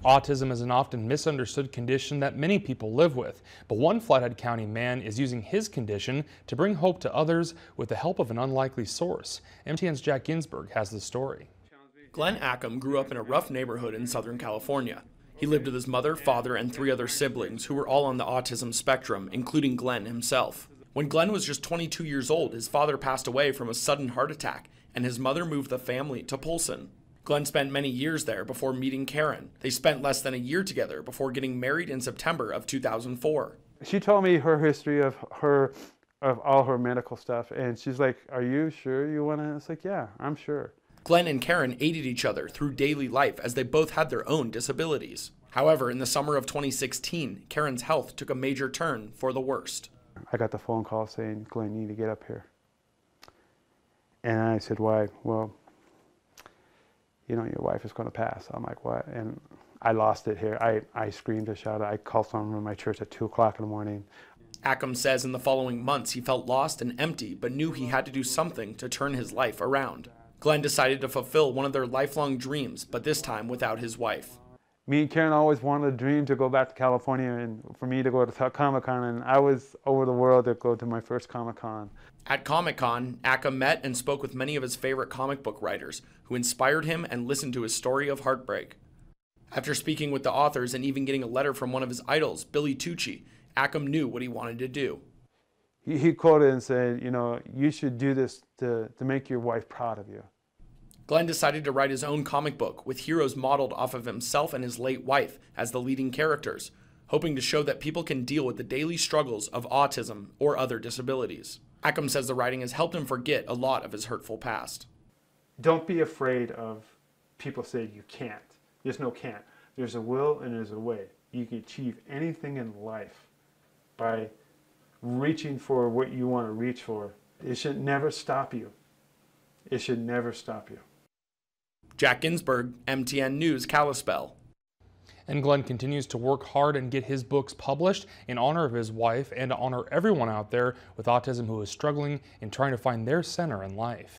Autism is an often misunderstood condition that many people live with, but one Flathead County man is using his condition to bring hope to others with the help of an unlikely source. MTN's Jack Ginsburg has the story. Glenn Ackham grew up in a rough neighborhood in Southern California. He lived with his mother, father, and 3 other siblings who were all on the autism spectrum, including Glenn himself. When Glenn was just 22 years old, his father passed away from a sudden heart attack, and his mother moved the family to Polson. Glenn spent many years there before meeting Karen. They spent less than a year together before getting married in September of 2004. She told me her history of all her medical stuff, and she's like, "Are you sure you want to?" It's like, "Yeah, I'm sure." Glenn and Karen aided each other through daily life as they both had their own disabilities. However, in the summer of 2016, Karen's health took a major turn for the worst. I got the phone call saying, "Glenn, you need to get up here." And I said, "Why?" "Well, you know, your wife is going to pass." I'm like, "What?" And I lost it here. I screamed and shouted. I called someone from my church at 2 o'clock in the morning. Ackham says in the following months he felt lost and empty, but knew he had to do something to turn his life around. Glenn decided to fulfill one of their lifelong dreams, but this time without his wife. Me and Karen always wanted a dream to go back to California and for me to go to Comic-Con, and I was over the world to go to my first Comic-Con. At Comic-Con, Ackham met and spoke with many of his favorite comic book writers who inspired him and listened to his story of heartbreak. After speaking with the authors and even getting a letter from one of his idols, Billy Tucci, Ackham knew what he wanted to do. He quoted and said, "You know, you should do this to make your wife proud of you." Glenn decided to write his own comic book with heroes modeled off of himself and his late wife as the leading characters, hoping to show that people can deal with the daily struggles of autism or other disabilities. Ackham says the writing has helped him forget a lot of his hurtful past. Don't be afraid of people saying you can't. There's no can't. There's a will and there's a way. You can achieve anything in life by reaching for what you want to reach for. It should never stop you. It should never stop you. Jack Ginsburg, MTN News, Kalispell. And Glenn continues to work hard and get his books published in honor of his wife and to honor everyone out there with autism who is struggling and trying to find their center in life.